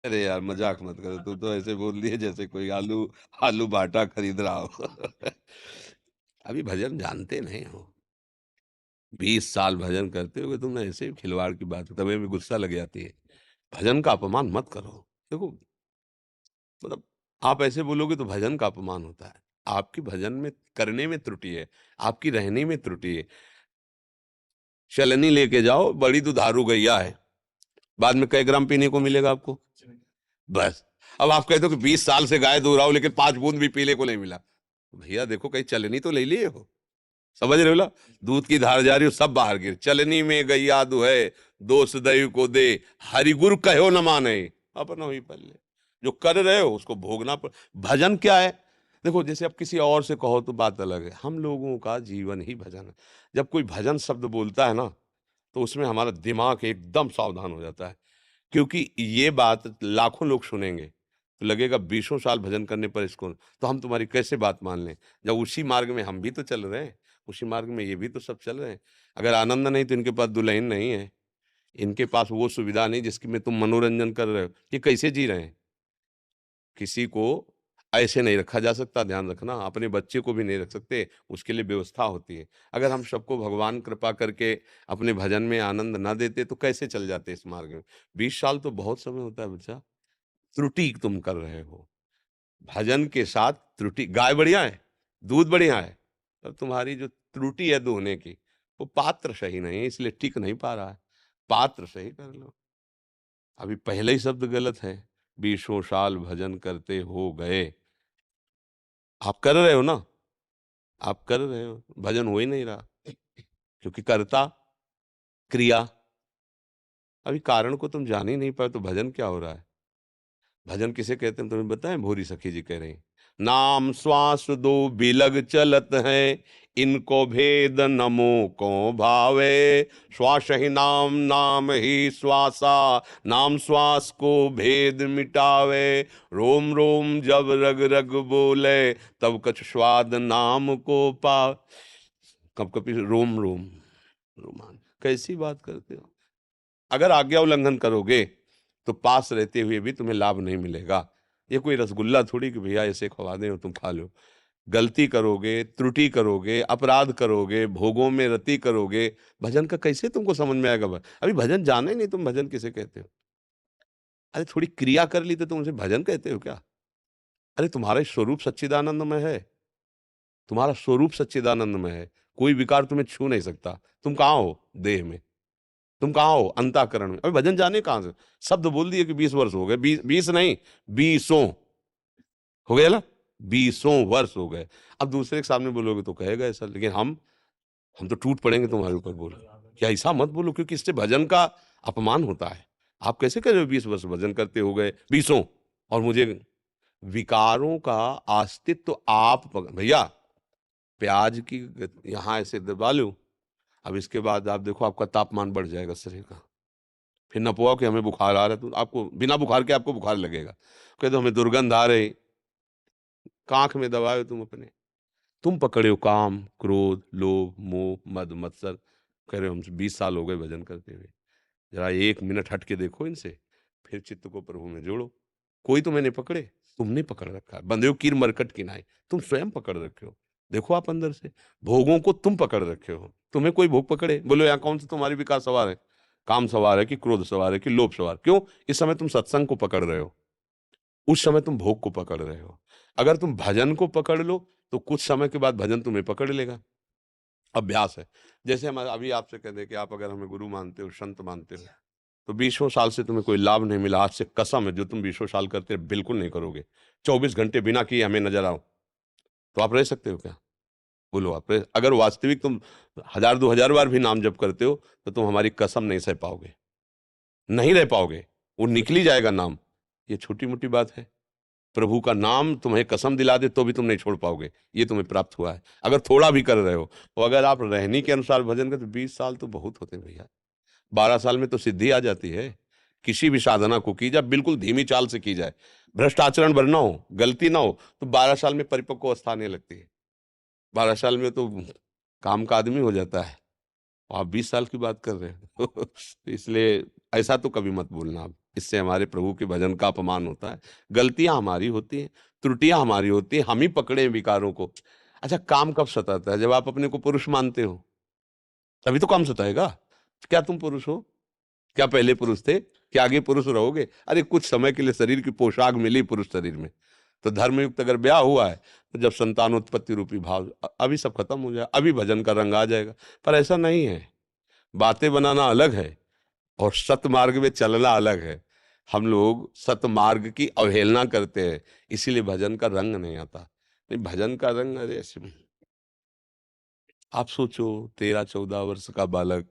अरे यार मजाक मत करो, तू तो ऐसे बोल दिए जैसे कोई आलू आलू बाटा खरीद रहा हो। अभी भजन जानते नहीं हो। 20 साल भजन करते हो तुमने, ऐसे ही खिलवाड़ की बात, तभी भी गुस्सा लग जाती है। भजन का अपमान मत करो। देखो, मतलब आप ऐसे बोलोगे तो भजन का अपमान होता है। आपकी भजन में करने में त्रुटि है, आपकी रहने में त्रुटि है। चलनी लेके जाओ, बड़ी दुधारू गैया है, बाद में कई ग्राम पीने को मिलेगा आपको? बस। अब आप कहते हो कि 20 साल से गाय दूह रहा हूं लेकिन 5 बूंद भी पीने को नहीं मिला। भैया देखो, कहीं चलनी तो ले लिए हो। समझ रहे हो ना? दूध की धार जा रही हो, सब बाहर गिर, चलनी में गैया दुहे, दोष दैव को दे, हरिगुरु कहो न माने, अपन ही पल्ले। जो कर रहे हो उसको भोगना पड़। भजन क्या है? देखो, जैसे अब किसी और से कहो तो बात अलग है, हम लोगों का जीवन ही भजन है। जब कोई भजन शब्द बोलता है ना, तो उसमें हमारा दिमाग एकदम सावधान हो जाता है। क्योंकि ये बात लाखों लोग सुनेंगे तो लगेगा 20 साल भजन करने पर इसको, तो हम तुम्हारी कैसे बात मान लें, जब उसी मार्ग में हम भी तो चल रहे हैं, उसी मार्ग में ये भी तो सब चल रहे हैं। अगर आनंद नहीं तो इनके पास दुल्हन नहीं है, इनके पास वो सुविधा नहीं जिसकी में तुम मनोरंजन कर रहे हो, ये कैसे जी रहे हैं? किसी को ऐसे नहीं रखा जा सकता, ध्यान रखना, अपने बच्चे को भी नहीं रख सकते, उसके लिए व्यवस्था होती है। अगर हम सबको भगवान कृपा करके अपने भजन में आनंद ना देते तो कैसे चल जाते इस मार्ग में? 20 साल तो बहुत समय होता है बच्चा। त्रुटि तुम कर रहे हो, भजन के साथ त्रुटि। गाय बढ़िया है, दूध बढ़िया है, पर तुम्हारी जो त्रुटि है दूहने की, वो पात्र सही नहीं है, इसलिए टिक नहीं पा रहा है। पात्र सही कर लो। अभी पहले ही शब्द गलत है, 20 साल भजन करते हो गए। आप कर रहे हो ना, आप कर रहे हो, भजन हो ही नहीं रहा, क्योंकि कर्ता क्रिया, अभी कारण को तुम जान ही नहीं पाए तो भजन क्या हो रहा है? भजन किसे कहते हैं तुम्हें बताएं? भोरी सखी जी कह रही हैं, नाम श्वास दो बिलग चलत है, इनको भेद नमो को भावे, श्वास ही नाम नाम ही श्वासा, नाम श्वास को भेद मिटावे, रोम रोम जब रग रग बोले, तब कछ स्वाद नाम को पा। कब कभी रोम रोम रोमान, कैसी बात करते हो? अगर आज्ञा उल्लंघन करोगे तो पास रहते हुए भी तुम्हें लाभ नहीं मिलेगा। ये कोई रसगुल्ला थोड़ी कि भैया ऐसे खवा दें और तुम खा लो। गलती करोगे, त्रुटि करोगे, अपराध करोगे, भोगों में रति करोगे, भजन का कैसे तुमको समझ में आएगा? अभी भजन जाने ही नहीं तुम भजन किसे कहते हो। अरे थोड़ी क्रिया कर ली तो तुम उसे भजन कहते हो क्या? अरे तुम्हारा स्वरूप सच्चिदानंद में है, तुम्हारा स्वरूप सच्चिदानंद में है, कोई विकार तुम्हें छू नहीं सकता। तुम कहाँ हो? देह में। तुम कहाँ हो? अंतःकरण में। अभी भजन जाने कहाँ से? शब्द बोल दिए कि 20 वर्ष हो गए, 20 नहीं, 20 हो गए ना, 20 वर्ष हो गए। अब दूसरे के सामने बोलोगे तो कहेगा ऐसा, लेकिन हम तो टूट पड़ेंगे तुम्हारे ऊपर, बोलो क्या ऐसा मत बोलो, क्योंकि इससे भजन का अपमान होता है। आप कैसे कह रहे हो 20 वर्ष भजन करते हो गए, 20, और मुझे विकारों का अस्तित्व तो आप भैया, प्याज की यहाँ ऐसे दबा लो, अब इसके बाद आप देखो आपका तापमान बढ़ जाएगा शरीर का। फिर नपुआ कि हमें बुखार आ रहा है, तो आपको बिना बुखार के आपको बुखार लगेगा। कह दो हमें दुर्गंध आ रही, कांख में दबाए तुम अपने। तुम पकड़े हो काम, क्रोध, लोभ, मोह, मद, मत्सर। कह रहे हो हम 20 साल हो गए भजन करते हुए, जरा 1 मिनट हट के देखो इनसे, फिर चित्त को प्रभु में जोड़ो। कोई तुम्हें नहीं पकड़े, तुमने पकड़ रखा है। बंधे हो कीर मरकट की नाई, तुम स्वयं पकड़ रखे हो। देखो आप अंदर से, भोगों को तुम पकड़ रखे हो। तुम्हें कोई भोग पकड़े? बोलो यहाँ कौन सा तुम्हारी विकास सवार है? काम सवार है कि क्रोध सवार है कि लोभ सवार? क्यों? इस समय तुम सत्संग को पकड़ रहे हो, उस समय तुम भोग को पकड़ रहे हो। अगर तुम भजन को पकड़ लो तो कुछ समय के बाद भजन तुम्हें पकड़ लेगा। अभ्यास है। जैसे हम अभी आपसे कह दें कि आप अगर हमें गुरु मानते हो, संत मानते हो, तो 20 साल से तुम्हें कोई लाभ नहीं मिला, आज से कसम है, जो तुम 20 साल करते बिल्कुल नहीं करोगे। 24 घंटे बिना किए हमें नजर आओ, तो आप रह सकते हो क्या? बोलो आप अगर वास्तविक तुम 1000 2000 बार भी नाम जप करते हो तो तुम हमारी कसम नहीं सह पाओगे, नहीं रह पाओगे, वो निकल ही जाएगा नाम। ये छोटी मोटी बात है? प्रभु का नाम तुम्हें कसम दिला दे तो भी तुम नहीं छोड़ पाओगे, ये तुम्हें प्राप्त हुआ है। अगर थोड़ा भी कर रहे हो, तो अगर आप रहनी के अनुसार भजन करते 20 साल तो बहुत होते हैं भैया। 12 साल में तो सिद्धि आ जाती है। किसी भी साधना को की जाए बिल्कुल धीमी चाल से की जाए, भ्रष्ट आचरण भर ना हो, गलती ना हो, तो 12 साल में परिपक्व अवस्था आने लगती है। 12 साल में तो काम का आदमी हो जाता है, और आप 20 साल की बात कर रहे हो। तो इसलिए ऐसा तो कभी मत बोलना आप। इससे हमारे प्रभु के भजन का अपमान होता है। गलतियां हमारी होती हैं, त्रुटियां हमारी होती हैं, हम ही पकड़े हैं विकारों को। अच्छा, काम कब सताता है? जब आप अपने को पुरुष मानते हो, तभी तो काम सताएगा। क्या तुम पुरुष हो? क्या पहले पुरुष थे? क्या आगे पुरुष रहोगे? अरे कुछ समय के लिए शरीर की पोशाक मिली पुरुष शरीर में, तो धर्मयुक्त अगर ब्याह हुआ है, तो जब संतानोत्पत्ति रूपी भाव, अभी सब खत्म हो जाए, अभी भजन का रंग आ जाएगा। पर ऐसा नहीं है। बातें बनाना अलग है और सतमार्ग में चलना अलग है। हम लोग सतमार्ग की अवहेलना करते हैं, इसीलिए भजन का रंग नहीं आता। नहीं, भजन का रंग, अरे ऐसे आप सोचो, 13-14 वर्ष का बालक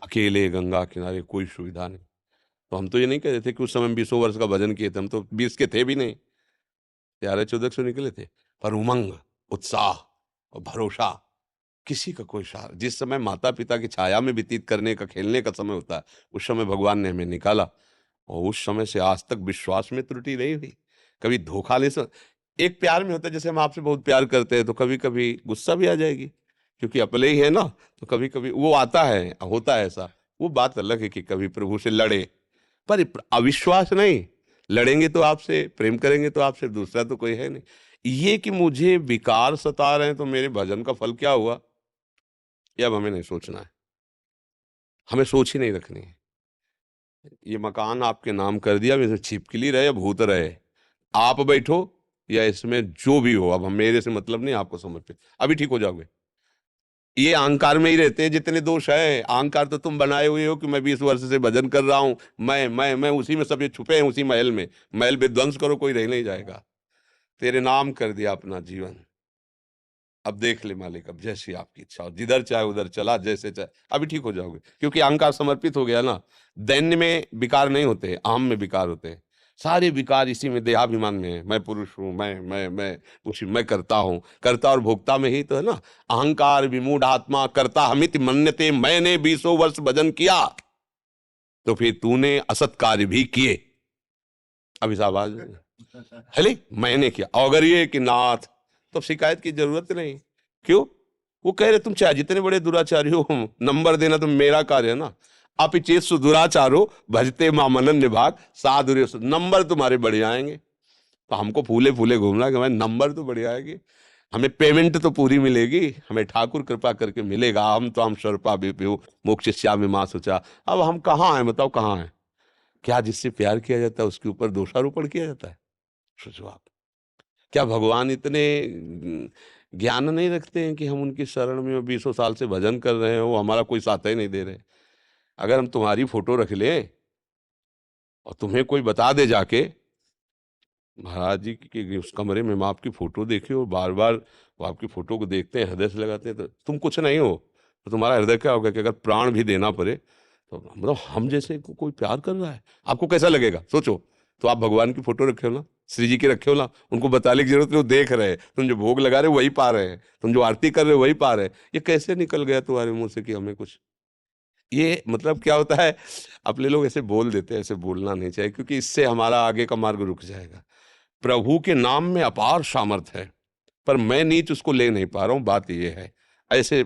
अकेले गंगा किनारे, कोई सुविधा नहीं। तो हम तो ये नहीं कह रहे थे कि उस समय 20 वर्ष का भजन किए थे, हम तो 20 के थे भी नहीं, 13-14 से निकले थे। पर उमंग, उत्साह और भरोसा, किसी का कोई सहारा। जिस समय माता पिता की छाया में व्यतीत करने का, खेलने का समय होता है, उस समय भगवान ने हमें निकाला, और उस समय से आज तक विश्वास में त्रुटि नहीं हुई। कभी धोखा नहीं। एक प्यार में होता है, जैसे हम आपसे बहुत प्यार करते हैं, तो कभी कभी गुस्सा भी आ जाएगी, क्योंकि अपने ही है ना, तो कभी कभी वो आता है, होता है ऐसा। वो बात अलग है कि कभी प्रभु से लड़े, पर अविश्वास नहीं। लड़ेंगे तो आपसे, प्रेम करेंगे तो आपसे, दूसरा तो कोई है नहीं। ये कि मुझे विकार सता रहे हैं तो मेरे भजन का फल क्या हुआ, ये अब हमें नहीं सोचना है। हमें सोच ही नहीं रखनी है। ये मकान आपके नाम कर दिया, अब इसमें छिपकली रहे या भूत रहे, आप बैठो या इसमें जो भी हो, अब हम, मेरे से मतलब नहीं, आपको समर्पित, अभी ठीक हो जाओगे। ये अहंकार में ही रहते हैं जितने दोष है। अहंकार तो तुम बनाए हुए हो कि मैं 20 वर्ष से भजन कर रहा हूं, मैं उसी में सब ये छुपे हैं, उसी महल में। महल विध्वंस करो, कोई रह नहीं जाएगा। तेरे नाम कर दिया अपना जीवन, अब देख ले मालिक, अब जैसी आपकी इच्छा हो, जिधर चाहे उधर चला, जैसे चाहे, अभी ठीक हो जाओगे। क्योंकि अहंकार समर्पित हो गया ना। दैन्य में विकार नहीं होते, अहम में विकार होते हैं। सारे विकार इसी में, देहाभिमान में है। मैं पुरुष हूं, मैं उसी, मैं करता हूं, करता और भोक्ता में ही तो है ना। अहंकार विमूढ़ आत्मा करता हमित मन्यते, मैंने 20 वर्ष भजन किया, तो फिर तूने असत कार्य भी किए। अब इस आवाज हेले, मैंने किया, अगर ये कि नाथ, तो शिकायत की जरूरत नहीं। क्यों? वो कह रहे तुम चाहे जितने बड़े दुराचारी हो, नंबर देना तो मेरा कार्य है ना। आप चेत दुराचारो भजते मामनन निभाग साधुर्य, नंबर तुम्हारे बढ़िया आएंगे। तो हमको फूले फूले घूमना कि हमारे नंबर तो बढ़िया आएंगे, हमें पेमेंट तो पूरी मिलेगी, हमें ठाकुर कृपा करके मिलेगा। हम तो हम स्वरूपा विभु मोक्ष श्यामी मां सोचा। अब हम कहाँ हैं बताओ, कहाँ हैं? क्या जिससे प्यार किया जाता है उसके ऊपर दोषारोपण किया जाता है? सोचो आप। क्या भगवान इतने ज्ञान नहीं रखते हैं कि हम उनकी शरण में 20 साल से भजन कर रहे हो, हमारा कोई साथ ही नहीं दे रहे? अगर हम तुम्हारी फोटो रख लें और तुम्हें कोई बता दे जाके, महाराज जी के उस कमरे में हम आपकी फोटो देखे और बार बार वो आपकी फोटो को देखते हैं, हृदय से लगाते हैं, तो तुम कुछ नहीं हो, तो तुम्हारा हृदय क्या होगा? कि अगर प्राण भी देना पड़े, तो मतलब हम जैसे कोई प्यार कर रहा है, आपको कैसा लगेगा? सोचो। तो आप भगवान की फोटो रखे हो ना, श्री जी की रखे हो ना, उनको बताने की जरूरत नहीं, वो देख रहे हैं। तुम जो भोग लगा रहे हो वही पा रहे हैं, तुम जो आरती कर रहे हो वही पा रहे हैं। ये कैसे निकल गया तुम्हारे मुंह से कि हमें कुछ? ये मतलब क्या होता है? अपने लोग ऐसे बोल देते हैं, ऐसे बोलना नहीं चाहिए, क्योंकि इससे हमारा आगे का मार्ग रुक जाएगा। प्रभु के नाम में अपार सामर्थ है, पर मैं नीच उसको ले नहीं पा रहा हूं, बात ये है। ऐसे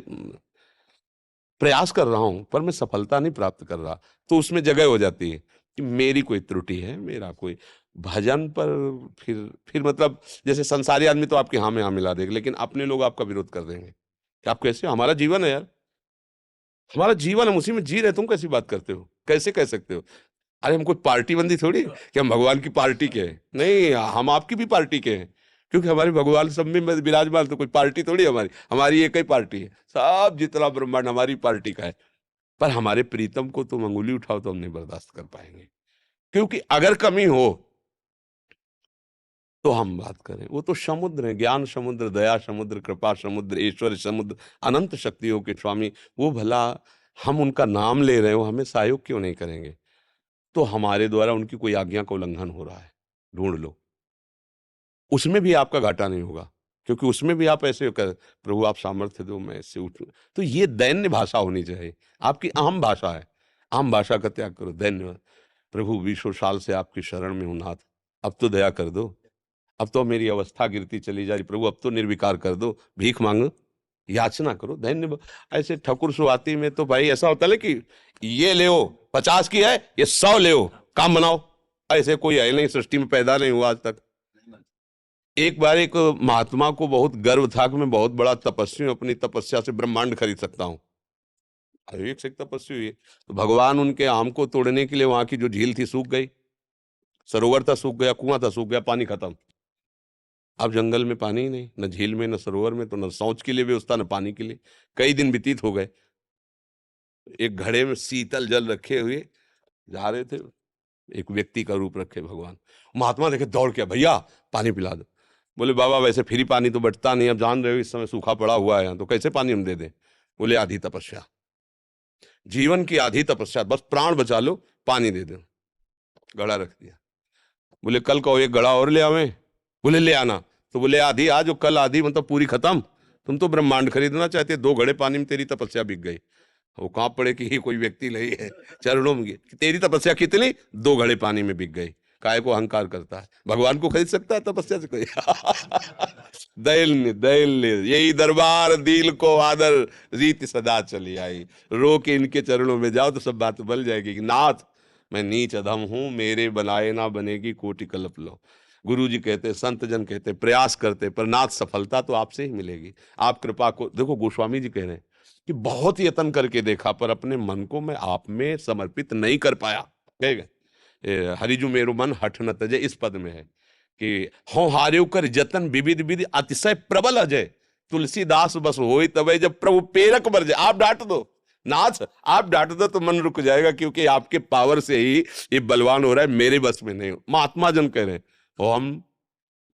प्रयास कर रहा हूं पर मैं सफलता नहीं प्राप्त कर रहा, तो उसमें जगह हो जाती है कि मेरी कोई त्रुटि है, मेरा कोई भजन पर। फिर मतलब जैसे संसारी आदमी तो आपके हाँ में हाँ मिला देगा, लेकिन अपने लोग आपका विरोध कर देंगे कि आप कैसे, हमारा जीवन है यार, हमारा जीवन हम उसी में जी रहे, तुम कैसी बात करते हो, कैसे कह सकते हो? अरे हम कोई पार्टी बंदी थोड़ी कि हम भगवान की पार्टी के हैं, नहीं, हम आपकी भी पार्टी के हैं। क्योंकि हमारे भगवान सब में विराजमान, तो कोई पार्टी थोड़ी हमारी, हमारी एक ही पार्टी है, सब जितना ब्रह्मांड हमारी पार्टी का है। पर हमारे प्रीतम को तुम अंगुली उठाओ तो हम नहीं बर्दाश्त कर पाएंगे, क्योंकि अगर कमी हो तो हम बात करें। वो तो समुद्र है, ज्ञान समुद्र, दया समुद्र, कृपा समुद्र, ईश्वर समुद्र, अनंत शक्तियों के स्वामी। वो भला हम उनका नाम ले रहे हो, हमें सहयोग क्यों नहीं करेंगे? तो हमारे द्वारा उनकी कोई आज्ञा का उल्लंघन हो रहा है, ढूंढ लो। उसमें भी आपका घाटा नहीं होगा, क्योंकि उसमें भी आप ऐसे कर, प्रभु आप सामर्थ्य दो, मैं इससे उठूं। तो ये दैन्य भाषा होनी चाहिए, आपकी अहम भाषा है। अहम भाषा का त्याग करो, दैन्य। प्रभु 20 साल से आपकी शरण में हूं नाथ, अब तो दया कर दो, अब तो मेरी अवस्था गिरती चली जा रही, प्रभु अब तो निर्विकार कर दो, भीख मांगो, याचना करो, धन्य। ऐसे ठाकुर सुहाती में तो भाई ऐसा होता है कि ये ले 50 की है, ये 100 ले, काम बनाओ। ऐसे कोई है नहीं, सृष्टि में पैदा नहीं हुआ आज तक। एक बार एक महात्मा को बहुत गर्व था कि मैं बहुत बड़ा तपस्वी हूं, अपनी तपस्या से ब्रह्मांड खरीद सकता हूँ। एक से एक तपस्वी हुई, तो भगवान उनके आम को तोड़ने के लिए वहां की जो झील थी सूख गई, सरोवर था सूख गया, कुआं था सूख गया, पानी खत्म। अब जंगल में पानी ही नहीं, न झील में न सरोवर में, तो न शौच के लिए व्यवस्था न पानी के लिए। कई दिन व्यतीत हो गए। एक घड़े में शीतल जल रखे हुए जा रहे थे, एक व्यक्ति का रूप रखे भगवान। महात्मा देखे, दौड़ के, भैया पानी पिला दो। बोले बाबा वैसे फ्री पानी तो बटता नहीं, अब जान रहे हो इस समय सूखा पड़ा हुआ है, तो कैसे पानी हम दे दें। बोले आधी तपस्या, जीवन की आधी तपस्या, बस प्राण बचा लो, पानी दे दो। घड़ा रख दिया। बोले कल कहो एक घड़ा और ले आवे। बोले ले आना। तो बोले आधी आज और कल आधी, मतलब पूरी खत्म। तुम तो ब्रह्मांड खरीदना चाहते, 2 घड़े पानी में तेरी तपस्या बिक गई। वो कहां पड़े कि ही कोई व्यक्ति नहीं है, चरणों में तेरी तपस्या कितनी, 2 घड़े पानी में बिक गई। काय को अहंकार करता है, भगवान को खरीद सकता है तपस्या से कोई। दैल दैल यही दरबार दिल को आदर, रीत सदा चली आई। रो के इनके चरणों में जाओ तो सब बात बल जाएगी कि नाथ मैं नीच अधम हूं, मेरे बनाए ना बनेगी कोटि कल्प लो। गुरु जी कहते, संत जन कहते, प्रयास करते पर नाथ सफलता तो आपसे ही मिलेगी। आप कृपा को देखो, गोस्वामी जी कह रहे हैं कि बहुत यत्न करके देखा पर अपने मन को मैं आप में समर्पित नहीं कर पाया। हरिजु मेरो मन हठ न तजे, इस पद में है कि हो हार्यो कर जतन विविध विधि अतिशय प्रबल अजय, तुलसीदास बस होई तबे जब प्रभु पेरक बर जाए। आप डांट दो नाथ, आप डांट दो तो मन रुक जाएगा, क्योंकि आपके पावर से ही ये बलवान हो रहा है, मेरे बस में नहीं। महात्मा जन कह रहे हैं, और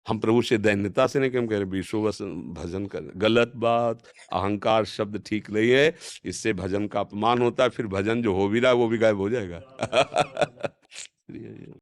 हम प्रभु से दैन्यता से नहीं, हम कह रहे विश्व बस भजन कर। गलत बात, अहंकार शब्द ठीक नहीं है, इससे भजन का अपमान होता है, फिर भजन जो हो भी रहा है वो भी गायब हो जाएगा।